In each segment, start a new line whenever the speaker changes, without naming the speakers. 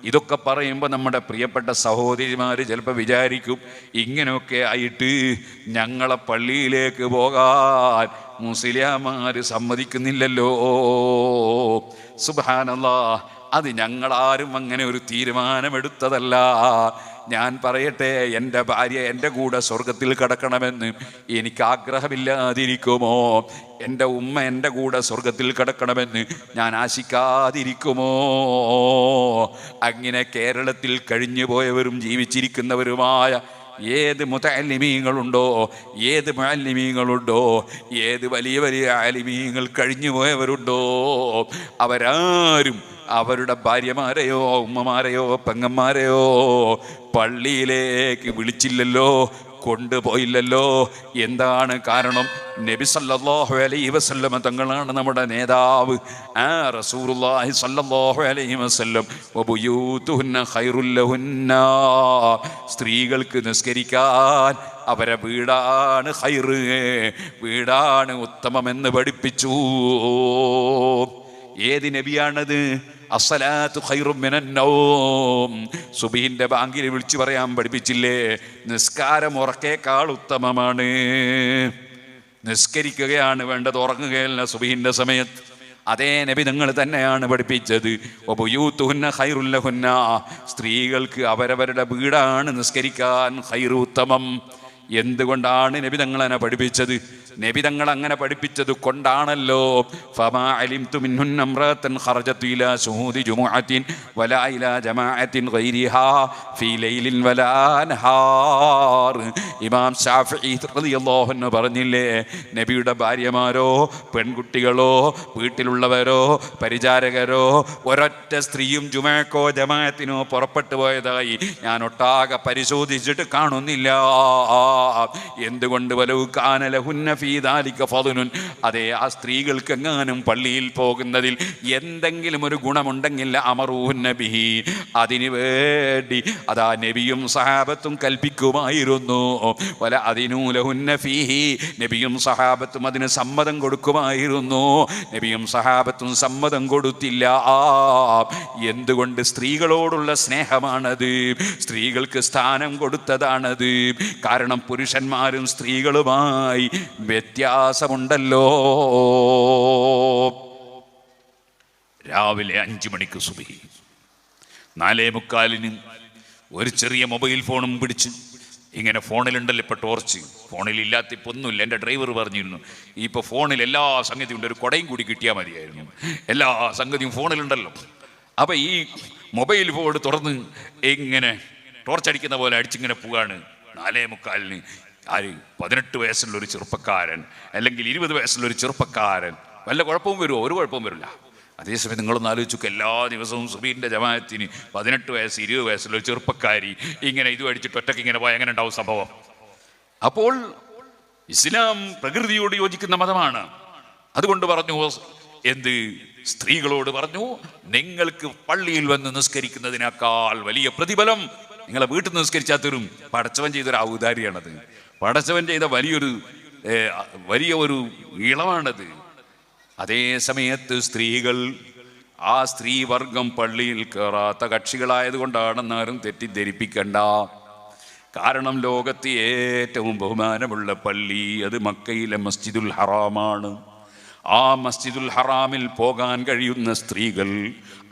ഇതൊക്കെ പറയുമ്പോൾ നമ്മുടെ പ്രിയപ്പെട്ട സഹോദരിമാർ ചിലപ്പോൾ വിചാരിക്കും, ഇങ്ങനെയൊക്കെ ആയിട്ട് ഞങ്ങളെ പള്ളിയിലേക്ക് പോകാൻ മുസ്ലിയാമാർ സമ്മതിക്കുന്നില്ലല്ലോ. സുബ്ഹാനല്ലാഹ്, അത് ഞങ്ങളാരും അങ്ങനെ ഒരു തീരുമാനമെടുത്തതല്ല. ഞാൻ പറയട്ടെ, എൻ്റെ ഭാര്യ എൻ്റെ കൂടെ സ്വർഗത്തിൽ കിടക്കണമെന്ന് എനിക്ക് ആഗ്രഹമില്ലാതിരിക്കുമോ? എൻ്റെ ഉമ്മ എൻ്റെ കൂടെ സ്വർഗത്തിൽ കിടക്കണമെന്ന് ഞാൻ ആശിക്കാതിരിക്കുമോ? അങ്ങനെ കേരളത്തിൽ കഴിഞ്ഞു പോയവരും ജീവിച്ചിരിക്കുന്നവരുമായ ഏത് മുതഅല്ലിമീങ്ങളുണ്ടോ, ഏത് മുഅല്ലിമീങ്ങളുണ്ടോ, ഏത് വലിയ വലിയ ആലിമീങ്ങൾ കഴിഞ്ഞു പോയവരുണ്ടോ, അവരാരും അവരുടെ ഭാര്യമാരെയോ ഉമ്മമാരെയോ പെങ്ങന്മാരെയോ പള്ളിയിലേക്ക് വിളിച്ചില്ലല്ലോ, കൊണ്ടുപോയില്ലല്ലോ. എന്താണ് കാരണം? നബി സല്ലല്ലാഹു അലൈഹി വസല്ലം തങ്ങളാണ് നമ്മുടെ നേതാവ്. ആ റസൂലുള്ളാഹി സല്ലല്ലാഹു അലൈഹി വസല്ലം വബുയൂതുഹുന്ന ഖൈറുൽ ലഹുന്ന, സ്ത്രീകൾക്ക് നിസ്കരിക്കാൻ അവരെ വീടാണ് ഖൈറ്, വീടാണ് ഉത്തമമെന്ന് പഠിപ്പിച്ചു. ഏത് നബിയാണത്? അസ്സലാത്തു ഖൈറും മിനൻ നൗം, സുബഹിന്റെ ബാങ്കിൽ വിളിച്ചു പറയാൻ പഠിപ്പിച്ചില്ലേ? നിസ്കാരം ഉറക്കേക്കാൾ ഉത്തമമാണ്. നിസ്കരിക്കുകയാണ് വേണ്ടത്, ഉറങ്ങുകയല്ല സുബഹിന്റെ സമയത്ത്. അതേ നബി നിങ്ങൾ തന്നെയാണ് പഠിപ്പിച്ചത്, വബുയൂതുഹുന്ന ഖൈറുൽ ലഹുന്ന, സ്ത്രീകൾക്ക് അവരവരുടെ വീടാണ് നിസ്കരിക്കാൻ ഖൈറ് ഉത്തമം. എന്തുകൊണ്ടാണ് നബി തങ്ങളെ പഠിപ്പിച്ചത്? നബി തങ്ങൾ അങ്ങനെ പഠിപ്പിച്ചത് കൊണ്ടാണല്ലോ ഫമാ അലിംതു മിൻഹുന്ന ഇംറഅതൻ ഖറജത് ഇലാ ശുഹൂദി ജുമുഅത്തിൻ വലാ ഇലാ ജമാഅത്തിൻ ഗൈരിഹാ ഫീ ലൈലിൻ വലാ നഹാർ. ഇമാം ശാഫിഈ റളിയല്ലാഹു അൻഹു പറഞ്ഞില്ലേ, നബിയുടെ ഭാര്യമാരോ പെൺകുട്ടികളോ വീട്ടിലുള്ളവരോ പരിചാരകരോ ഒരൊറ്റ സ്ത്രീയും ജുമഅക്കോ ജമാഅത്തിനോ പുറപ്പെട്ടു പോയതായി ഞാൻ ഒട്ടാകെ പരിശോധിച്ചിട്ട് കാണുന്നില്ല. എന്തുകൊണ്ട്? വലൗ കാന ലഹുന്ന ഫീ ദാലിക ഫദ്ലുൻ, അതേ ആ സ്ത്രീകൾക്ക് എങ്ങാനും പള്ളിയിൽ പോകുന്നതിൽ എന്തെങ്കിലും ഒരു ഗുണമുണ്ടെങ്കിൽ അമറൂഹുന്ന ബിഹി, അതിനു വേണ്ടി അതാ നബിയും സഹാബത്തും കൽപ്പിക്കുമായിരുന്നു. വല അതിനു ലഹുന്ന ഫീഹി, നബിയും സഹാബത്തും അതിന് സമ്മതം കൊടുക്കുമായിരുന്നു. നബിയും സഹാബത്തും സമ്മതം കൊടുത്തില്ല. എന്തുകൊണ്ട്? സ്ത്രീകളോടുള്ള സ്നേഹമാണത്, സ്ത്രീകൾക്ക് സ്ഥാനം കൊടുത്തതാണത്. കാരണം പുരുഷന്മാരും സ്ത്രീകളുമായി വ്യത്യാസമുണ്ടല്ലോ. രാവിലെ 5 മണിക്ക് സുബഹി, 4:45 ഒരു ചെറിയ മൊബൈൽ ഫോണും പിടിച്ച് ഇങ്ങനെ, ഫോണിലുണ്ടല്ലോ ഇപ്പോൾ ടോർച്ച്, ഫോണിലില്ലാത്ത ഇപ്പം ഒന്നുമില്ല. എൻ്റെ ഡ്രൈവർ പറഞ്ഞിരുന്നു, ഇപ്പോൾ ഫോണിൽ എല്ലാ സംഗതിയും ഉണ്ട്, ഒരു കുടയും കൂടി കിട്ടിയാൽ മതിയായിരുന്നു, എല്ലാ സംഗതിയും ഫോണിലുണ്ടല്ലോ. അപ്പം ഈ മൊബൈൽ ഫോൺ തുറന്ന് ഇങ്ങനെ ടോർച്ചടിക്കുന്ന പോലെ അടിച്ചിങ്ങനെ പോവാണ്. 4:45 ആര്? 18 വയസ്സുള്ളൊരു ചെറുപ്പക്കാരൻ, അല്ലെങ്കിൽ 20 വയസ്സുള്ളൊരു ചെറുപ്പക്കാരൻ, വല്ല കുഴപ്പവും വരുമോ? ഒരു കുഴപ്പവും വരില്ല. അതേസമയം നിങ്ങളൊന്ന് ആലോചിച്ചു, എല്ലാ ദിവസവും സുബഹിന്റെ ജമാഅത്തിന് 18 വയസ്സ് 20 വയസ്സുള്ള ഒരു ചെറുപ്പക്കാരി ഇങ്ങനെ ഇത് അടിച്ചിട്ട് ഒറ്റയ്ക്ക് ഇങ്ങനെ പോയാൽ എങ്ങനെ ഉണ്ടാവും സംഭവം? അപ്പോൾ ഇസ്ലാം പ്രകൃതിയോട് യോജിക്കുന്ന മതമാണ്. അതുകൊണ്ട് പറഞ്ഞു, എന്ത്? സ്ത്രീകളോട് പറഞ്ഞു, നിങ്ങൾക്ക് പള്ളിയിൽ വന്ന് നിസ്കരിക്കുന്നതിനേക്കാൾ വലിയ പ്രതിഫലം നിങ്ങളെ വീട്ടിൽ നിന്ന് നിസ്കരിച്ചാൽ തരും. പടച്ചവൻ ചെയ്തൊരു ഔദാര്യമാണത്, പടച്ചവൻ ചെയ്ത വലിയ ഒരു ഇളവാണത്. അതേ സമയത്ത് സ്ത്രീകൾ, ആ സ്ത്രീവർഗം പള്ളിയിൽ കയറാത്ത കക്ഷികളായതുകൊണ്ടാണെന്നാരും തെറ്റിദ്ധരിപ്പിക്കണ്ട. കാരണം ലോകത്തെ ഏറ്റവും ബഹുമാനമുള്ള പള്ളി അത് മക്കയിലെ മസ്ജിദുൽ ഹറാമാണ്. ആ മസ്ജിദുൽ ഹറാമിൽ പോകാൻ കഴിയുന്ന സ്ത്രീകൾ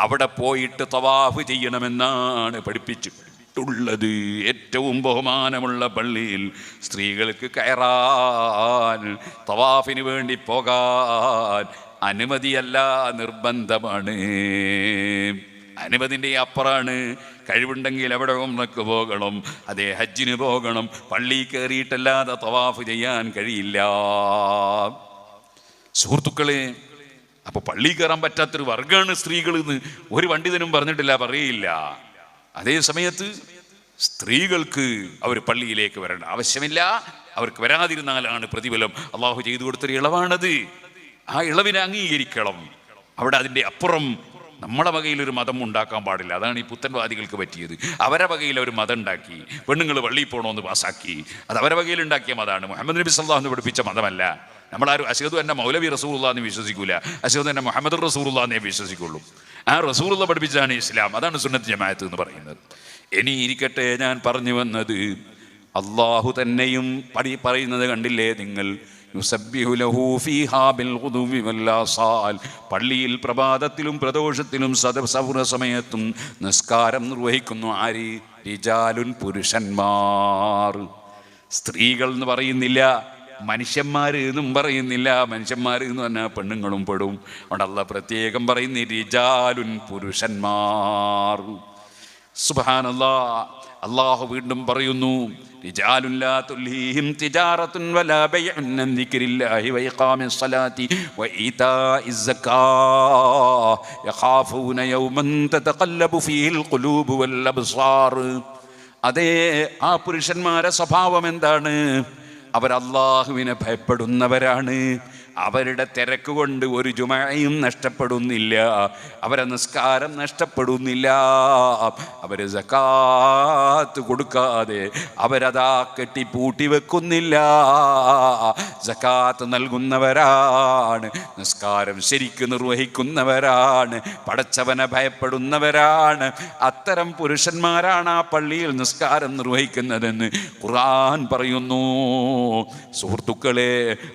അവിടെ പോയിട്ട് തവാഫ് ചെയ്യണമെന്നാണ് പഠിപ്പിച്ചിട്ടുള്ളത്. ഏറ്റവും ബഹുമാനമുള്ള പള്ളിയിൽ സ്ത്രീകൾക്ക് കയറാൻ, തവാഫിന് വേണ്ടി പോകാൻ അനുമതിയല്ല, നിർബന്ധമാണ്. അനുമതിൻ്റെ അപ്പുറമാണ്. കഴിവുണ്ടെങ്കിൽ എവിടെ ഉംറക്ക് പോകണം, അതേ ഹജ്ജിന് പോകണം. പള്ളി കയറിയിട്ടല്ലാതെ തവാഫ് ചെയ്യാൻ കഴിയില്ല. സുഹൃത്തുക്കളെ, അപ്പോൾ പള്ളി കയറാൻ പറ്റാത്തൊരു വർഗ്ഗമാണ് സ്ത്രീകൾ എന്ന് ഒരു പണ്ഡിതനും പറഞ്ഞിട്ടില്ല, പറയില്ല. അതേ സമയത്ത് സ്ത്രീകൾക്ക് അവർ പള്ളിയിലേക്ക് വരേണ്ട ആവശ്യമില്ല. അവർക്ക് വരാതിരുന്നാലാണ് പ്രതിഫലം. അള്ളാഹു ചെയ്തു കൊടുത്തൊരു ഇളവാണത്. ആ ഇളവിനെ അംഗീകരിക്കണം. അവിടെ അതിൻ്റെ അപ്പുറം നമ്മളെ വകയിലൊരു മതം ഉണ്ടാക്കാൻ പാടില്ല. അതാണ് ഈ പുത്തൻവാദികൾക്ക് പറ്റിയത്. അവരെ വകയിൽ ഒരു മതം ഉണ്ടാക്കി, പെണ്ണുങ്ങൾ പള്ളിയിൽ പോകണമെന്ന് പാസ്സാക്കി. അത് അവരെ വകയിൽ ഉണ്ടാക്കിയ മതമാണ്. മുഹമ്മദ് നബി സല്ലല്ലാഹു അലൈഹി വസല്ലം പഠിപ്പിച്ച മതമല്ല. നമ്മളാരും അശ്ഹദു അന്ന മൗലവി റസൂലുള്ളാഹി എന്ന് വിശ്വസിക്കൂല, അശ്ഹദു അന്ന മുഹമ്മദ് റസൂലുള്ളാഹി എന്നേ വിശ്വസിക്കുള്ളൂ. ആ റസൂലുള്ള പഠിപ്പിച്ചാണ് ഇസ്ലാം. അതാണ് സുന്നത്ത് ജമാഅത്ത് എന്ന് പറയുന്നത്. ഇനി ഇരിക്കട്ടെ, ഞാൻ പറഞ്ഞു വന്നത്, അള്ളാഹു തന്നെയും പറയുന്നത് കണ്ടില്ലേ നിങ്ങൾ, പള്ളിയിൽ പ്രഭാതത്തിലും പ്രദോഷത്തിലും സൗര സമയത്തും നിസ്കാരം നിർവഹിക്കുന്നു. ആര്? റിജാലുൻ, പുരുഷന്മാർ. സ്ത്രീകൾ എന്ന് പറയുന്നില്ല, മനുഷ്യന്മാർ എന്നും പറയുന്നില്ല. മനുഷ്യന്മാർ എന്ന് പറഞ്ഞാൽ പെണ്ണുങ്ങളും പെടും. അവിടെ അല്ലാഹ് പ്രത്യേകം പറയുന്ന റിജാലുൻ, പുരുഷന്മാർ. സുബ്ഹാനല്ലാഹ്. അള്ളാഹു വീണ്ടും പറയുന്നു, റിജാലുൻ ലാ തുൽഹീഹിം തിജാറത്തുൻ വലാ ബൈഉൻ അൻ ദിക്രില്ലാഹി വഇഖാമിസ് സ്വലാത്തി വഇതാഇസ് സകാത്ത് യഖാഫൂന യൗമൻ തതഖല്ലബു ഫീഹിൽ ഖുലൂബു വൽ അബ്സാർ. അതേ, ആ പുരുഷന്മാരെ സ്വഭാവം എന്താണ്? അവർ അള്ളാഹുവിനെ ഭയപ്പെടുന്നവരാണ്. അവരുടെ തിരക്ക് കൊണ്ട് ഒരു ജുമഅയും നഷ്ടപ്പെടുന്നില്ല, അവരെ നിസ്കാരം നഷ്ടപ്പെടുന്നില്ല, അവര് സകാത്ത് കൊടുക്കാതെ അവരതാ കെട്ടിപ്പൂട്ടി വെക്കുന്നില്ല. സകാത്ത് നൽകുന്നവരാണ്, നിസ്കാരം ശരിക്ക് നിർവഹിക്കുന്നവരാണ്, പടച്ചവനെ ഭയപ്പെടുന്നവരാണ്. അത്തരം പുരുഷന്മാരാണ് ആ പള്ളിയിൽ നിസ്കാരം നിർവഹിക്കുന്നതെന്ന് ഖുർആൻ പറയുന്നു. സുഹൃത്തുക്കളെ,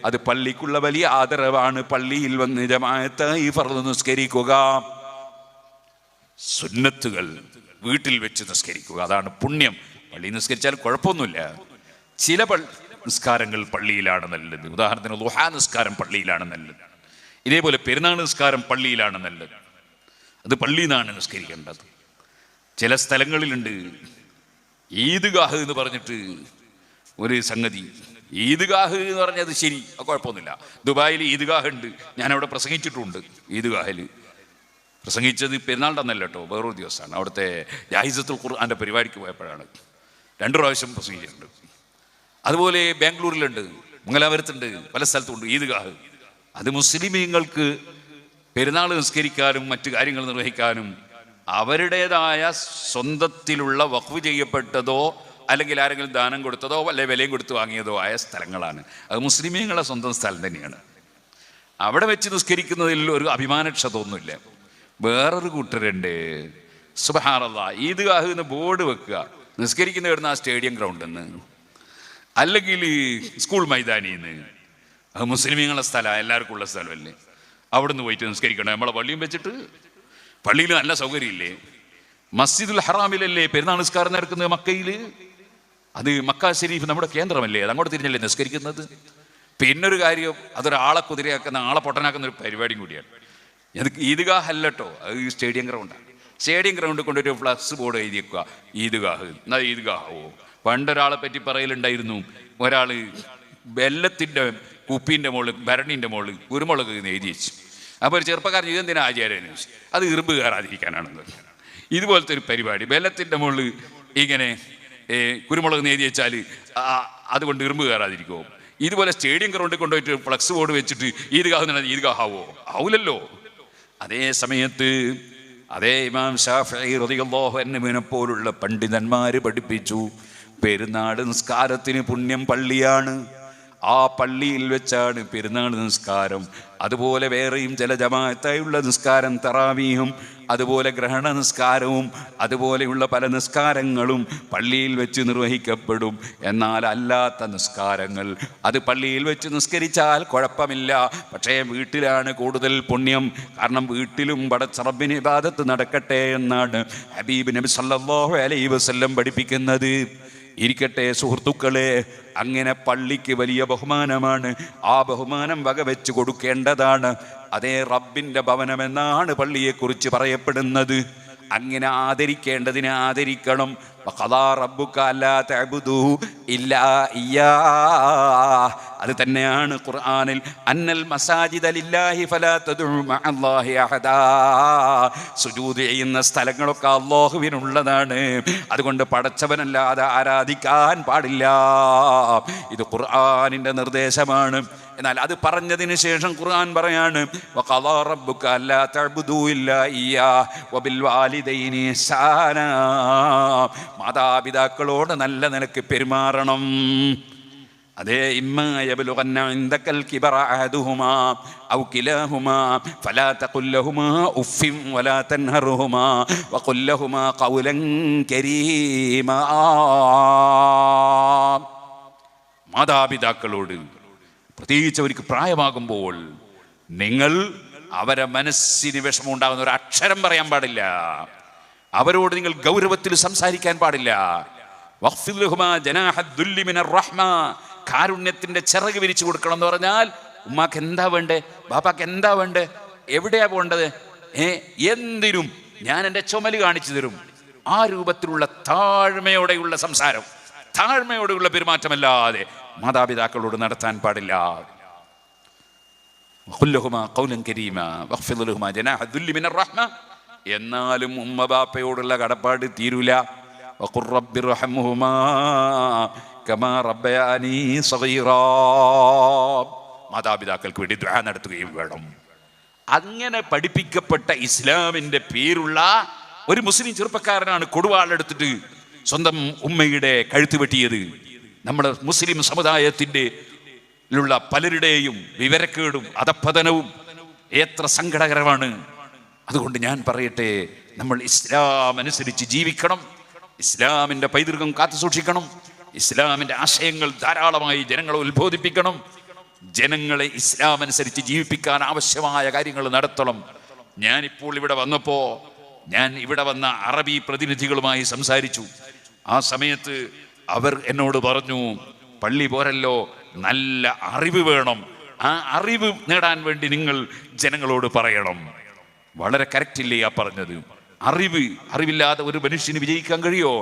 അത് പള്ളിക്കുള്ള വലിയ ആദരവാണ്. പള്ളിയിൽ വന്ന് ജമാഅത്തായി ഫർദ് നിസ്കരിക്കുക, സുന്നത്തുകൾ വീട്ടിൽ വെച്ച് നിസ്കരിക്കുക, അതാണ് പുണ്യം. പള്ളി നിസ്കരിച്ചാൽ കുഴപ്പമൊന്നുമില്ല. ചില നിസ്കാരങ്ങൾ പള്ളിയിലാണ് നല്ലത്. ഉദാഹരണത്തിന് ദുഹാ നിസ്കാരം പള്ളിയിലാണ് നല്ലത്. ഇതേപോലെ പെരുന്നാൾ നിസ്കാരം പള്ളിയിലാണ് നല്ലത്. അത് പള്ളിയിൽ നിന്നാണ് നിസ്കരിക്കേണ്ടത്. ചില സ്ഥലങ്ങളിലുണ്ട് ഈദ്ഗാഹ് എന്ന് പറഞ്ഞിട്ട് ഒരു സംഗതി. ഈദ്ഗാഹ് എന്ന് പറഞ്ഞത് ശരി, കുഴപ്പമൊന്നുമില്ല. ദുബായിൽ ഈദ്ഗാഹ് ഉണ്ട്, ഞാനവിടെ പ്രസംഗിച്ചിട്ടുണ്ട്. ഈദ്ഗാഹിൽ പ്രസംഗിച്ചത് പെരുന്നാളുടെ അന്നല്ല കേട്ടോ, വേറൊരു ദിവസമാണ്. അവിടുത്തെ ജാഹിസത്തുൽ ഖുർആൻ്റെ പരിപാടിക്ക് പോയപ്പോഴാണ്. 2 പ്രാവശ്യം പ്രസംഗിച്ചിട്ടുണ്ട്. അതുപോലെ ബാംഗ്ലൂരിലുണ്ട്, മംഗലാപുരത്തുണ്ട്, പല സ്ഥലത്തുണ്ട് ഈദ്ഗാഹ്. അത് മുസ്ലിമീങ്ങൾക്ക് പെരുന്നാൾ നിസ്കരിക്കാനും മറ്റു കാര്യങ്ങൾ നിർവഹിക്കാനും അവരുടേതായ സ്വന്തത്തിലുള്ള വഖഫ് ചെയ്യപ്പെട്ടതോ അല്ലെങ്കിൽ ആരെങ്കിലും ദാനം കൊടുത്തതോ അല്ലെ വിലയും കൊടുത്ത് വാങ്ങിയതോ ആയ സ്ഥലങ്ങളാണ്. അത് മുസ്ലിമീങ്ങളുടെ സ്വന്തം സ്ഥലം തന്നെയാണ്. അവിടെ വെച്ച് നിസ്കരിക്കുന്നതിൽ ഒരു അഭിമാനക്ഷതമൊന്നുമില്ല. വേറൊരു കൂട്ടരുണ്ട്, സുബ്ഹാനല്ലാഹ്, ഈദ്ഗാഹ് എന്ന് ബോർഡ് വെക്കുക, നിസ്കരിക്കുന്ന വരുന്ന ആ സ്റ്റേഡിയം ഗ്രൗണ്ടിൽ നിന്ന് അല്ലെങ്കിൽ സ്കൂൾ മൈതാനിയിൽ നിന്ന്. അത് മുസ്ലിമീങ്ങളുടെ സ്ഥലമാണ്, എല്ലാവർക്കും ഉള്ള സ്ഥലമല്ലേ. അവിടെ നിന്ന് പോയിട്ട് നിസ്കരിക്കണം. നമ്മളെ പള്ളിയും വെച്ചിട്ട്, പള്ളിയിൽ നല്ല സൗകര്യമില്ലേ? മസ്ജിദുൽ ഹറാമിലല്ലേ പെരുന്നാൾ നിസ്കാരം നടക്കുന്നത്, മക്കയിൽ. അത് മക്ക ശരീഫ് നമ്മുടെ കേന്ദ്രമല്ലേ, അത് അങ്ങോട്ട് തിരിഞ്ഞല്ലേ നിസ്കരിക്കുന്നത്. പിന്നൊരു കാര്യം, അതൊരാളെ കുതിരയാക്കുന്ന, ആളെ പൊട്ടനാക്കുന്ന ഒരു പരിപാടിയും കൂടിയാണ്. അത് ഈദ്ഗാഹ് അല്ലട്ടോ, അത് സ്റ്റേഡിയം ഗ്രൗണ്ടാണ്. സ്റ്റേഡിയം ഗ്രൗണ്ടിൽ കൊണ്ടൊരു ഫ്ലക്സ് ബോർഡ് എഴുതി വെക്കുക, ഈദ്ഗാഹ്. എന്നാൽ ഈദ്ഗാഹോ? പണ്ടൊരാളെ പറ്റി പറയലുണ്ടായിരുന്നു, ഒരാൾ വെല്ലത്തിൻ്റെ കുപ്പീൻ്റെ മുകളിൽ, ഭരണീൻ്റെ മുകളിൽ കുരുമുളക് എഴുതി വെച്ചു. അപ്പോൾ ഒരു ചെറുപ്പക്കാരൻ ഇതെന്തിനാ ആചാര്യന് ചോദിച്ചു. അത് ഇറുമ്പ് കയറാതിരിക്കാനാണെന്ന്. ഇതുപോലത്തെ ഒരു പരിപാടി, വെല്ലത്തിൻ്റെ മുകളിൽ ഇങ്ങനെ കുരുമുളക് എഴുതി വെച്ചാൽ അതുകൊണ്ട് ഇറുമ്പ് കയറാതിരിക്കുമോ? ഇതുപോലെ സ്റ്റേഡിയം ഗ്രൗണ്ടിൽ കൊണ്ടുപോയിട്ട് ഫ്ലക്സ് ബോർഡ് വെച്ചിട്ട് ഈദ്ഗാഹ് ഈദ്ഗാഹാവോ? ആവൂലല്ലോ. അതേ സമയത്ത് അതേ ഇമാം ശാഫിഈ റളിയല്ലാഹു അൻഹുവിനെ പോലുള്ള പണ്ഡിതന്മാർ പഠിപ്പിച്ചു, പെരുന്നാൾ നിസ്കാരത്തിന് പുണ്യം പള്ളിയാണ്. ആ പള്ളിയിൽ വെച്ചാണ് പെരുന്നാൾ നിസ്കാരം. അതുപോലെ വേറെയും ചില ജമാഅത്തായുള്ള നിസ്കാരം, തറാവീഹും അതുപോലെ ഗ്രഹണ നിസ്കാരവും അതുപോലെയുള്ള പല നിസ്കാരങ്ങളും പള്ളിയിൽ വെച്ച് നിർവഹിക്കപ്പെടും. എന്നാൽ അല്ലാത്ത നിസ്കാരങ്ങൾ അത് പള്ളിയിൽ വെച്ച് നിസ്കരിച്ചാൽ കുഴപ്പമില്ല, പക്ഷേ വീട്ടിലാണ് കൂടുതൽ പുണ്യം. കാരണം വീട്ടിലും റബ്ബിന് ഇബാദത്ത് നടക്കട്ടെ എന്നാണ് ഹബീബ് നബി സല്ലല്ലാഹു അലൈഹി വസല്ലം പഠിപ്പിക്കുന്നത്. ഇരിക്കട്ടെ സുഹൃത്തുക്കളെ, അങ്ങനെ പള്ളിക്ക് വലിയ ബഹുമാനമാണ്. ആ ബഹുമാനം വകവെച്ച് കൊടുക്കേണ്ടതാണ്. അതേ റബ്ബിൻ്റെ ഭവനമെന്നാണ് പള്ളിയെക്കുറിച്ച് പറയപ്പെടുന്നത്. അങ്ങനെ ആദരിക്കേണ്ടതിനെ ആദരിക്കണം. അത് തന്നെയാണ് ഖുർആനിൽ അന്നൽ മസാജിദ ലില്ലാഹി ഫലാ തദ്ഉ മഅല്ലാഹി അഹദാ. സുജൂദ് ചെയ്യുന്ന സ്ഥലങ്ങളൊക്കെ അല്ലാഹുവിനുള്ളതാണ്, അതുകൊണ്ട് പടച്ചവനല്ലാതെ ആരാധിക്കാൻ പാടില്ല. ഇത് ഖുർആനിൻ്റെ നിർദ്ദേശമാണ്. എന്നാൽ അത് പറഞ്ഞതിന് ശേഷം ഖുർആൻ പറയാണ്, വഖദാ റബ്ബുക അല്ലാ തഅ്ബുദൂ ഇല്ലാ ഇയ്യാഹു വബിൽ വാലിദൈനി ഇഹ്സാനാ. മാതാപിതാക്കളോട് നല്ല നിലക്ക് പെരുമാറണം. അതേ ഇമ്മാ യബ്ലുഗന്ന ഇൻദകൽ കിബറ അഹദുഹുമാ ഔ കിലാഹുമാ ഫലാ തഖുൽ ലഹുമാ ഉഫ്ഫിൻ വലാ തൻഹറുഹുമാ വഖുൽ ലഹുമാ ഖൗലൻ കരീമാ. മാതാപിതാക്കളോട് പ്രത്യേകിച്ച് അവർക്ക് പ്രായമാകുമ്പോൾ നിങ്ങൾ അവരെ മനസ്സിന് വിഷമമുണ്ടാകുന്ന ഒരു അക്ഷരം പറയാൻ പാടില്ല. അവരോട് നിങ്ങൾ ഗൗരവത്തിൽ സംസാരിക്കാൻ പാടില്ല. വഖ്ഫിദ് ലഹുമാ ജനാഹ ദുല്ലി മിനർ റഹ്മ, കാരുണ്യത്തിന്റെ ചിറക് വിരിച്ചു കൊടുക്കണം എന്ന് പറഞ്ഞാൽ ഉമ്മാക്ക് എന്താ വേണ്ടേ, ബാപ്പാക്ക് എന്താ വേണ്ടേ, എവിടെയാ പോകേണ്ടത്, എന്തിനും ഞാൻ എൻ്റെ ചുമല് കാണിച്ചു തരും. ആ രൂപത്തിലുള്ള താഴ്മയോടെയുള്ള സംസാരം, താഴ്മയോടെയുള്ള പെരുമാറ്റമല്ലാതെ മാതാപിതാക്കളോട് നടത്താൻ പാടില്ല. എന്നാലും ഉമ്മ ബാപ്പയോടുള്ള കടപ്പാട് തീരൂല. മാതാപിതാക്കൾക്ക് വേണ്ടി ദുആ നടത്തുകയും വേണം. അങ്ങനെ പഠിപ്പിക്കപ്പെട്ട ഇസ്ലാമിന്റെ പേരുള്ള ഒരു മുസ്ലിം ചെറുപ്പക്കാരനാണ് കൊടുവാളെടുത്തിട്ട് സ്വന്തം ഉമ്മയുടെ കഴുത്ത് വെട്ടിയത്. നമ്മുടെ മുസ്ലിം സമുദായത്തിൻ്റെ ുള്ള പലരുടെയും വിവരക്കേടും അധപ്പതനവും എത്ര സങ്കടകരമാണ്. അതുകൊണ്ട് ഞാൻ പറയട്ടെ, നമ്മൾ ഇസ്ലാം അനുസരിച്ച് ജീവിക്കണം, ഇസ്ലാമിൻ്റെ പൈതൃകം കാത്തു സൂക്ഷിക്കണം, ഇസ്ലാമിൻ്റെ ആശയങ്ങൾ ധാരാളമായി ജനങ്ങളെ ഉത്ബോധിപ്പിക്കണം, ജനങ്ങളെ ഇസ്ലാം അനുസരിച്ച് ജീവിപ്പിക്കാൻ ആവശ്യമായ കാര്യങ്ങൾ നടത്തണം. ഞാനിപ്പോൾ ഇവിടെ വന്നപ്പോൾ ഞാൻ ഇവിടെ വന്ന അറബി പ്രതിനിധികളുമായി സംസാരിച്ചു. ആ സമയത്ത് അവർ എന്നോട് പറഞ്ഞു, പള്ളി പോരല്ലോ, നല്ല അറിവ് വേണം, ആ അറിവ് നേടാൻ വേണ്ടി നിങ്ങൾ ജനങ്ങളോട് പറയണം. വളരെ കറക്റ്റില്ലേ ആ പറഞ്ഞത്? അറിവില്ലാതെ ഒരു മനുഷ്യന് വിജയിക്കാൻ കഴിയോ?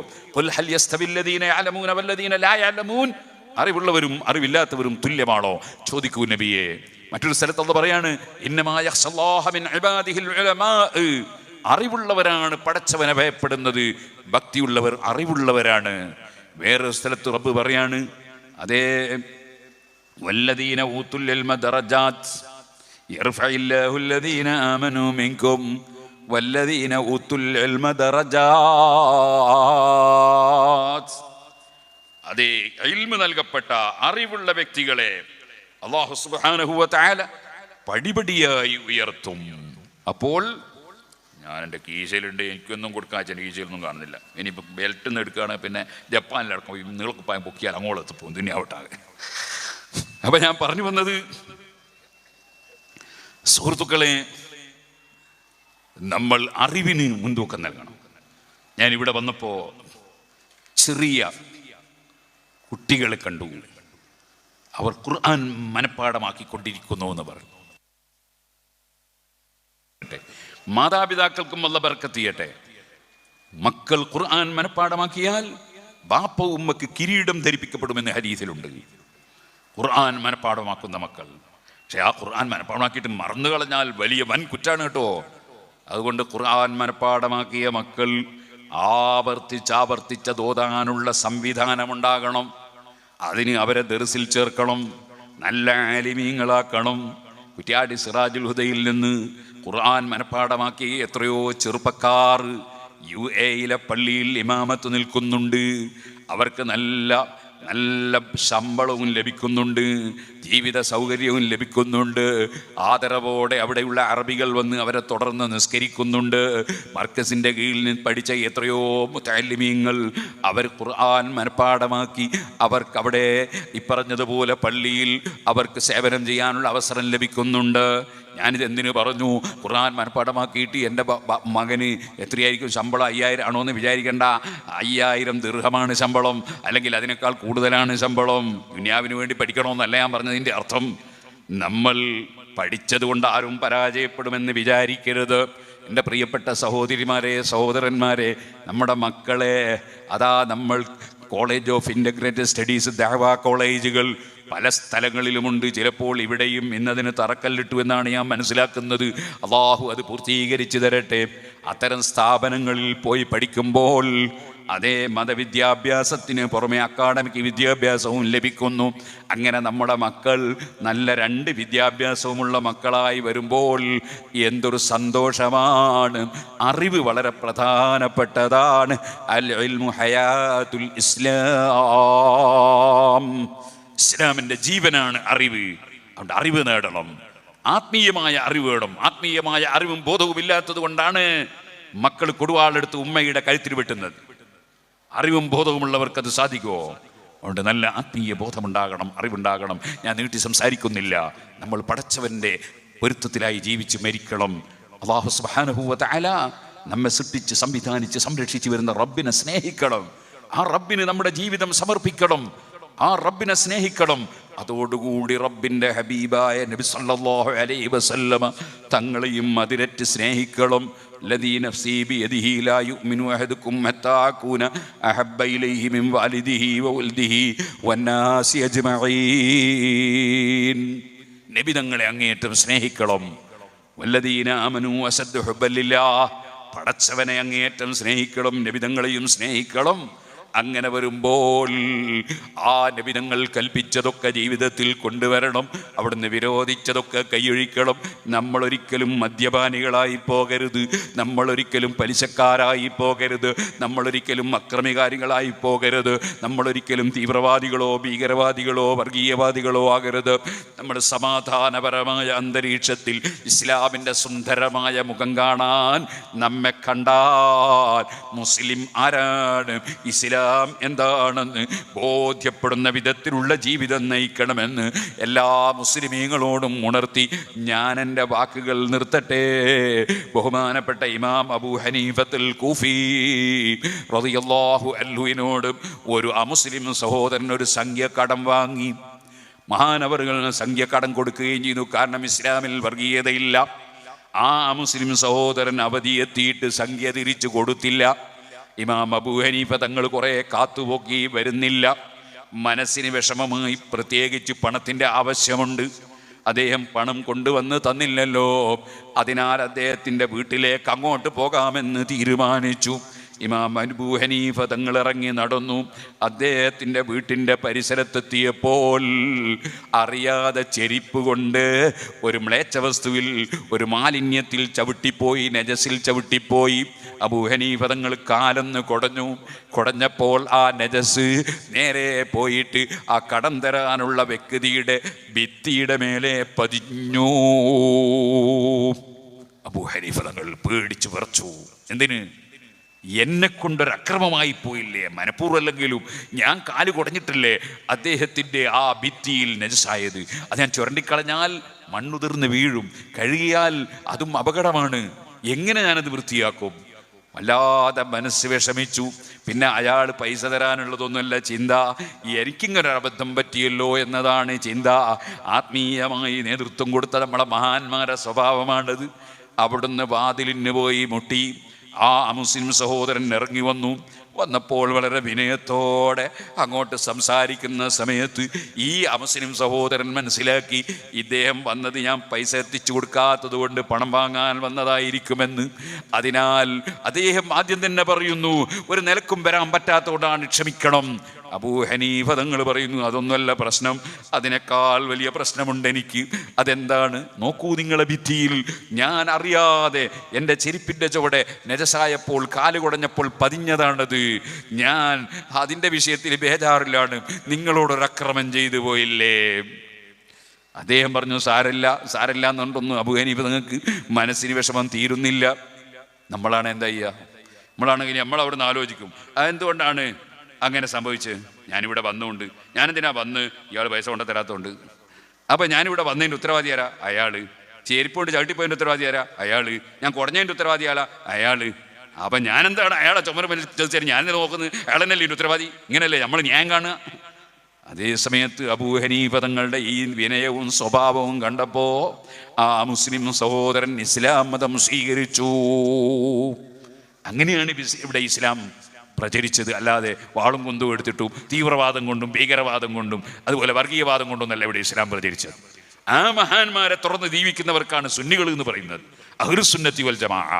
അറിവുള്ളവരും അറിവില്ലാത്തവരും തുല്യമാണോ? ചോദിക്കൂ നബിയെ. മറ്റൊരു സ്ഥലത്ത് അല്ലാഹു പറയാണ്, അറിവുള്ളവരാണ് പടച്ചവനെ ഭയപ്പെടുന്നത്, ഭക്തിയുള്ളവർ അറിവുള്ളവരാണ്. വേറൊരു സ്ഥലത്ത് റബ്ബ് പറയാണ്, അതേ വല്ലദീന ഊത്തുൽ ഇൽമ ദറജാത്ത് യർഫഇല്ലാഹു അല്ലദീന ആമനൂ മിൻകും വല്ലദീന ഊത്തുൽ ഇൽമ ദറജാത്ത്. അതേ ഇൽമ് നൽകപ്പെട്ട അറിവുള്ള വ്യക്തികളെ അല്ലാഹു സുബ്ഹാനഹു വ തആല പടിപടിയായി ഉയർത്തും. അപ്പോൾ ഞാൻ എൻ്റെ കീശയിലുണ്ട്, എനിക്കൊന്നും കൊടുക്കാൻ എൻ്റെ കീശയിലൊന്നും കാണുന്നില്ല. ഇനിയിപ്പോൾ ബെൽറ്റിൽ നിന്ന് എടുക്കുകയാണെങ്കിൽ പിന്നെ ജപ്പാനിലടക്കം നീളക്കുപ്പായം പൊക്കിയാൽ അങ്ങോളത്ത് പോകും ദുനിയാവട്ടാകെ. അപ്പം ഞാൻ പറഞ്ഞു വന്നത്, സുഹൃത്തുക്കളെ, നമ്മൾ അറിവിന് മുൻതൂക്കം നൽകണം. ഞാൻ ഇവിടെ വന്നപ്പോൾ ചെറിയ കുട്ടികളെ കണ്ടു, അവർ ഖുർആൻ മനഃപ്പാഠമാക്കിക്കൊണ്ടിരിക്കുന്നു എന്ന് പറഞ്ഞു. മാതാപിതാക്കൾക്കും അല്ലാഹു ബർക്കത്ത് ചെയ്യട്ടെ. മക്കൾ ഖുർആൻ മനഃപ്പാഠമാക്കിയാൽ ബാപ്പ ഉമ്മക്ക് കിരീടം ധരിപ്പിക്കപ്പെടുമെന്ന് ഹദീസിലുണ്ട്. ഖുർആൻ മനഃപ്പാഠമാക്കുന്ന മക്കൾ. പക്ഷെ ആ ഖുർആൻ മനഃപ്പാഠമാക്കിയിട്ട് മറന്നു കളഞ്ഞാൽ വലിയ വൻ കുറ്റാണ് കേട്ടോ. അതുകൊണ്ട് ഖുർആൻ മനഃപ്പാഠമാക്കിയ മക്കൾ ആവർത്തിച്ച് ഓതാനുള്ള സംവിധാനമുണ്ടാകണം. അതിന് അവരെ ദർസിൽ ചേർക്കണം, നല്ല ആലിമീങ്ങളാക്കണം. കുറ്റ്യാടി സിറാജുൽ ഹുദയിൽ നിന്ന് ഖുർആൻ മനഃപ്പാഠമാക്കി എത്രയോ ചെറുപ്പക്കാർ UAE പള്ളിയിൽ ഇമാമത്ത് നിൽക്കുന്നുണ്ട്. അവർക്ക് നല്ല നല്ല ശമ്പളവും ലഭിക്കുന്നുണ്ട്, ജീവിത സൗകര്യവും ലഭിക്കുന്നുണ്ട്. ആദരവോടെ അവിടെയുള്ള അറബികൾ വന്ന് അവരെ തുടർന്ന് നിസ്കരിക്കുന്നുണ്ട്. മർക്കസിൻ്റെ കീഴിൽ നിന്ന് പഠിച്ച എത്രയോ മുതഅല്ലിമീങ്ങൾ അവർ ഖുർആൻ മനഃപ്പാഠമാക്കി അവർക്ക് അവിടെ ഇപ്പറഞ്ഞതുപോലെ പള്ളിയിൽ അവർക്ക് സേവനം ചെയ്യാനുള്ള അവസരം ലഭിക്കുന്നുണ്ട്. ഞാനിത് എന്തിനു പറഞ്ഞു? ഖുർആൻ മനഃപ്പാഠമാക്കിയിട്ട് എൻ്റെ മകന് എത്രയായിരിക്കും ശമ്പളം? 5000 ആണോ എന്ന് വിചാരിക്കേണ്ട. 5000 ദിർഹമാണ് ശമ്പളം, അല്ലെങ്കിൽ അതിനേക്കാൾ കൂടുതലാണ് ശമ്പളം. ദുനിയാവിന് വേണ്ടി പഠിക്കണമെന്നല്ല ഞാൻ പറഞ്ഞതിൻ്റെ അർത്ഥം. നമ്മൾ പഠിച്ചത് കൊണ്ട് ആരും പരാജയപ്പെടുമെന്ന് വിചാരിക്കരുത്. എൻ്റെ പ്രിയപ്പെട്ട സഹോദരിമാരെ, സഹോദരന്മാരെ, നമ്മുടെ മക്കളെ നമ്മൾ കോളേജ് ഓഫ് ഇൻ്റഗ്രേറ്റഡ് സ്റ്റഡീസ്, ദഅ്വ കോളേജുകൾ പല സ്ഥലങ്ങളിലുമുണ്ട്. ചിലപ്പോൾ ഇവിടെയും ഇന്നതിന് തറക്കല്ലിട്ടു എന്നാണ് ഞാൻ മനസ്സിലാക്കുന്നത്. അല്ലാഹു അത് പൂർത്തീകരിച്ചു തരട്ടെ. അത്തരം സ്ഥാപനങ്ങളിൽ പോയി പഠിക്കുമ്പോൾ അതേ മതവിദ്യാഭ്യാസത്തിന് പുറമെ അക്കാഡമിക് വിദ്യാഭ്യാസവും ലഭിക്കുന്നു. അങ്ങനെ നമ്മുടെ മക്കൾ നല്ല 2 വിദ്യാഭ്യാസവുമുള്ള മക്കളായി വരുമ്പോൾ എന്തൊരു സന്തോഷമാണ്. അറിവ് വളരെ പ്രധാനപ്പെട്ടതാണ്. അൽ ഇൽമു ഹയാത്തുൽ ഇസ്ലാം. ഇസ്ലാമിൻ്റെ ജീവനാണ് അറിവ്. അതുകൊണ്ട് അറിവ് നേടണം, ആത്മീയമായ അറിവ് വേണം. ആത്മീയമായ അറിവും ബോധവും ഇല്ലാത്തത് കൊണ്ടാണ് മക്കൾ കൊടുവാളെടുത്ത് ഉമ്മയുടെ കഴുത്തിൽ വെട്ടുന്നത്. അറിവും ബോധവുമുള്ളവർക്ക് അത് സാധിക്കുമോ? അതുകൊണ്ട് നല്ല ആത്മീയ ബോധമുണ്ടാകണം, അറിവുണ്ടാകണം. ഞാൻ നീട്ടി സംസാരിക്കുന്നില്ല. നമ്മൾ പടച്ചവൻ്റെ പൊരുത്തത്തിലായി ജീവിച്ച് മരിക്കണം. അല്ലാഹു സുബ്ഹാനഹു വ തആല നമ്മെ സൃഷ്ടിച്ച് സംവിധാനിച്ച് സംരക്ഷിച്ച് വരുന്ന റബ്ബിനെ സ്നേഹിക്കണം. ആ റബ്ബിന് നമ്മുടെ ജീവിതം സമർപ്പിക്കണം. ആ റബ്ബിനെ സ്നേഹിക്കണം. അതോടുകൂടി റബ്ബിൻ്റെ ഹബീബായ നബി സല്ലല്ലാഹു അലൈഹി വസല്ലമ തങ്ങളെയും അതിരറ്റ് സ്നേഹിക്കണം. ലദീ നഫ്സീ ബിയദിഹി ലാ യുഅ്മിനു അഹദുക്കും ഹത്താ അകൂന അഹബ്ബ ഇലൈഹി മിൻ വാലിദിഹി വവൽദിഹി വന്നാസി അജ്മഈൻ. നബി തങ്ങളെ അങ്ങേയറ്റം സ്നേഹിക്കണം. വല്ലദീന ആമനൂ അശദ്ദു ഹുബ്ബൻ ലില്ലാഹ്. പടച്ചവനെ അങ്ങേയറ്റം സ്നേഹിക്കണം, നബി തങ്ങളെയും സ്നേഹിക്കണം. അങ്ങനെ വരുമ്പോൾ ആ നബിതങ്ങൾ കൽപ്പിച്ചതൊക്കെ ജീവിതത്തിൽ കൊണ്ടുവരണം. അവിടുന്ന് വിരോധിച്ചതൊക്കെ കൈയൊഴിക്കണം. നമ്മളൊരിക്കലും മദ്യപാനികളായി പോകരുത്, നമ്മളൊരിക്കലും പലിശക്കാരായി പോകരുത്, നമ്മളൊരിക്കലും അക്രമികാരികളായി പോകരുത്, നമ്മളൊരിക്കലും തീവ്രവാദികളോ ഭീകരവാദികളോ വർഗീയവാദികളോ ആകരുത്. നമ്മൾ സമാധാനപരമായ അന്തരീക്ഷത്തിൽ ഇസ്ലാമിൻ്റെ സുന്ദരമായ മുഖം കാണാൻ നമ്മെ കണ്ടാൽ മുസ്ലിം ആരാണ്, ഇസ്ലാം എന്താണെന്ന് ബോധ്യപ്പെടുന്ന വിധത്തിലുള്ള ജീവിതം നയിക്കണമെന്ന് എല്ലാ മുസ്ലിമീങ്ങളോടും ഉണർത്തി ഞാൻ എൻ്റെ വാക്കുകൾ നിർത്തട്ടെ. ബഹുമാനപ്പെട്ട ഇമാം അബൂ ഹനീഫത്തുൽ കൂഫി റളിയല്ലാഹു അൻഹുവിനോട് ഒരു അമുസ്ലിം സഹോദരൻ ഒരു സംഖ്യ കടം വാങ്ങി. മഹാനവറുകൾ സംഖ്യ കടം കൊടുക്കുകയും ചെയ്തു. കാരണം ഇസ്ലാമിൽ വർഗീയതയില്ല. ആ മുസ്ലിം സഹോദരൻ അവധിയെത്തിയിട്ട് സംഖ്യ തിരിച്ചു കൊടുത്തില്ല. ഇമാം അബൂ ഹനീഫ തങ്ങൾ കുറേ കാത്തുപോക്കി, വരുന്നില്ല. മനസ്സിന് വിഷമമായി, പ്രത്യേകിച്ച് പണത്തിൻ്റെ ആവശ്യമുണ്ട്. അദ്ദേഹം പണം കൊണ്ടുവന്ന് തന്നില്ലല്ലോ. അതിനാൽ അദ്ദേഹത്തിൻ്റെ വീട്ടിലേക്ക് അങ്ങോട്ട് പോകാമെന്ന് തീരുമാനിച്ചു. ഇമാം അബൂ ഹനീഫ തങ്ങൾ ഇറങ്ങി നടന്നു. അദ്ദേഹത്തിൻ്റെ വീട്ടിൻ്റെ പരിസരത്തെത്തിയപ്പോൾ അറിയാതെ ചെരിപ്പ് കൊണ്ട് ഒരു മ്ലേച്ഛ വസ്തുവിൽ, ഒരു മാലിന്യത്തിൽ ചവിട്ടിപ്പോയി, നജസിൽ ചവിട്ടിപ്പോയി. അബൂ ഹനീഫ തങ്ങൾ കാലൊന്ന് കുടഞ്ഞപ്പോൾ ആ നജസ് നേരെ പോയിട്ട് ആ കടം തരാനുള്ള വ്യക്തിയുടെ ഭിത്തിയുടെ മേലെ പതിഞ്ഞു. അബൂ ഹനീഫ തങ്ങൾ പേടിച്ചു വിറച്ചു. എന്തിന്? എന്നെ കൊണ്ടൊരു അക്രമമായി പോയില്ലേ, മനഃപൂർവ്വമല്ലെങ്കിലും ഞാൻ കാല് കുടഞ്ഞിട്ടില്ലേ അദ്ദേഹത്തിൻ്റെ ആ ഭിത്തിയിൽ നജസായത്. അത് ഞാൻ ചുരണ്ടിക്കളഞ്ഞാൽ മണ്ണുതിർന്ന് വീഴും, കഴുകിയാൽ അതും അപകടമാണ്. എങ്ങനെ ഞാനത് വൃത്തിയാക്കും? വല്ലാതെ മനസ്സ് വിഷമിച്ചു. പിന്നെ അയാൾ പൈസ തരാനുള്ളതൊന്നുമല്ല ചിന്ത, എനിക്കിങ്ങനെ അബദ്ധം പറ്റിയല്ലോ എന്നതാണ് ചിന്ത. ആത്മീയമായി നേതൃത്വം കൊടുത്ത നമ്മളെ മഹാന്മാരുടെ സ്വഭാവമാണത്. അവിടുന്ന് വാതിലിന് പോയി മുട്ടി. ആ മുസ്ലിം സഹോദരൻ ഇറങ്ങി വന്നപ്പോൾ വളരെ വിനയത്തോടെ അങ്ങോട്ട് സംസാരിക്കുന്ന സമയത്ത് ഈ അമുസ്ലിം സഹോദരൻ മനസ്സിലാക്കി ഇദ്ദേഹം വന്നത് ഞാൻ പൈസ എത്തിച്ചു കൊടുക്കാത്തത് കൊണ്ട് പണം വാങ്ങാൻ വന്നതായിരിക്കുമെന്ന്. അതിനാൽ അദ്ദേഹം ആദ്യം തന്നെ പറയുന്നു, ഒരു നിലക്കും വരാൻ പറ്റാത്തതുകൊണ്ടാണ്, ക്ഷമിക്കണം. അബൂ ഹനീഫ തങ്ങൾ പറയുന്നു, അതൊന്നുമല്ല പ്രശ്നം, അതിനേക്കാൾ വലിയ പ്രശ്നമുണ്ട് എനിക്ക്. അതെന്താണ്? നോക്കൂ, നിങ്ങളെ ഭിത്തിയിൽ ഞാൻ അറിയാതെ എൻ്റെ ചെരുപ്പിൻ്റെ ചുവടെ നജസായപ്പോൾ, കാല് കുടഞ്ഞപ്പോൾ പതിഞ്ഞതാണത്. ഞാൻ അതിൻ്റെ വിഷയത്തിൽ ബേജാറിലാണ്, നിങ്ങളോടൊരു അക്രമം ചെയ്തു പോയില്ലേ. അദ്ദേഹം പറഞ്ഞു, സാരല്ല എന്നുണ്ടൊന്നും അബൂ ഹനീഫ തങ്ങൾക്ക് മനസ്സിന് വിഷമം തീരുന്നില്ല. നമ്മളാണ് എന്താ ചെയ്യുക? നമ്മളാണെങ്കിൽ നമ്മളവിടുന്ന് ആലോചിക്കും, അതെന്തുകൊണ്ടാണ് അങ്ങനെ സംഭവിച്ചത്? ഞാനിവിടെ വന്നുകൊണ്ട്, ഞാനെന്തിനാ വന്ന്? ഇയാൾ പൈസ കൊണ്ട് തരാത്തതുകൊണ്ട്. അപ്പം ഞാനിവിടെ വന്നതിൻ്റെ ഉത്തരവാദി ആരാ? അയാൾ. ചെരുപ്പുകൊണ്ട് ചവിട്ടിപ്പോയതിൻ്റെ ഉത്തരവാദി ആരാ? അയാൾ. ഞാൻ കുറഞ്ഞതിൻ്റെ ഉത്തരവാദി ആളാ? അയാൾ. അപ്പം ഞാനെന്താണ് അയാളെ ചുമര ചോദിച്ചാൽ ഞാനെന്താ നോക്കുന്നത്? അയാളെന്നല്ലേ ഇതിൻ്റെ ഉത്തരവാദി? ഇങ്ങനെയല്ലേ നമ്മൾ ന്യായം കാണുക? അതേ സമയത്ത് അബൂ ഹനീഫ തങ്ങളുടെ ഈ വിനയവും സ്വഭാവവും കണ്ടപ്പോൾ ആ മുസ്ലിം സഹോദരൻ ഇസ്ലാം മതം സ്വീകരിച്ചു. അങ്ങനെയാണ് ഇവിടെ ഇസ്ലാം പ്രചരിച്ചത്. അല്ലാതെ വാളും കൊണ്ടും എടുത്തിട്ടും തീവ്രവാദം കൊണ്ടും ഭീകരവാദം കൊണ്ടും അതുപോലെ വർഗീയവാദം കൊണ്ടൊന്നല്ല ഇവിടെ ഇസ്ലാം പ്രചരിച്ചത്. ആ മഹാന്മാരെ തുറന്ന് ജീവിക്കുന്നവർക്കാണ് സുന്നികൾ എന്ന് പറയുന്നത്. അഹ്ലുസുന്നത്തി വൽ ജമാഅ.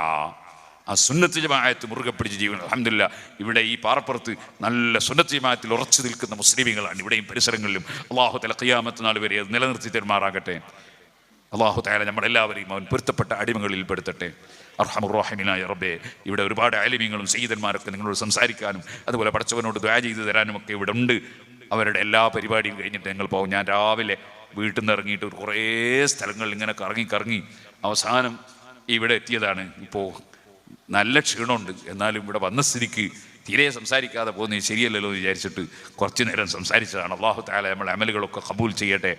ആ സുന്നത്ത് ജമാഅത്ത് മുറുകെ പിടിച്ച് ജീവിക്കണം. അൽഹംദുലില്ലാഹ് ഇവിടെ ഈ പാറപ്പുറത്ത് നല്ല സുന്നത്ത് ജമാഅത്തിൽ ഉറച്ചു നിൽക്കുന്ന മുസ്ലിമീങ്ങളാണ് ഇവിടെയും പരിസരങ്ങളിലും. അല്ലാഹു തആല ഖിയാമത്ത് നാൾ വരെ അത് നിലനിർത്തി തരുമാറാകട്ടെ. അല്ലാഹു തആല നമ്മളെല്ലാവരെയും അവൻ പൊരുത്തപ്പെട്ട അടിമകളിൽ പെടുത്തട്ടെ. അർഹമുർ റഹീമീനായ റബ്ബേ, ഇവിടെ ഒരുപാട് ആലിമീങ്ങളും സയ്യിദന്മാരൊക്കെ നിങ്ങളോട് സംസാരിക്കാനും അതുപോലെ പടച്ചവനോട് ദുആ ചെയ്ത് തരാനും ഒക്കെ ഇവിടെ ഉണ്ട്. അവരുടെ എല്ലാ പരിപാടിയും കഴിഞ്ഞിട്ട് ഞങ്ങൾ പോകും. ഞാൻ രാവിലെ വീട്ടിൽ നിന്ന് ഇറങ്ങിയിട്ട് കുറേ സ്ഥലങ്ങളിൽ ഇങ്ങനെ കറങ്ങി അവസാനം ഇവിടെ എത്തിയതാണ്. ഇപ്പോൾ നല്ല ക്ഷീണമുണ്ട്. എന്നാലും ഇവിടെ വന്ന സ്ഥിതിക്ക് തീരെ സംസാരിക്കാതെ പോകുന്നത് ശരിയല്ലല്ലോ എന്ന് വിചാരിച്ചിട്ട് കുറച്ചു നേരം സംസാരിച്ചതാണ്. അല്ലാഹു തആല നമ്മുടെ അമലുകളൊക്കെ ഖബൂൽ ചെയ്യട്ടെ.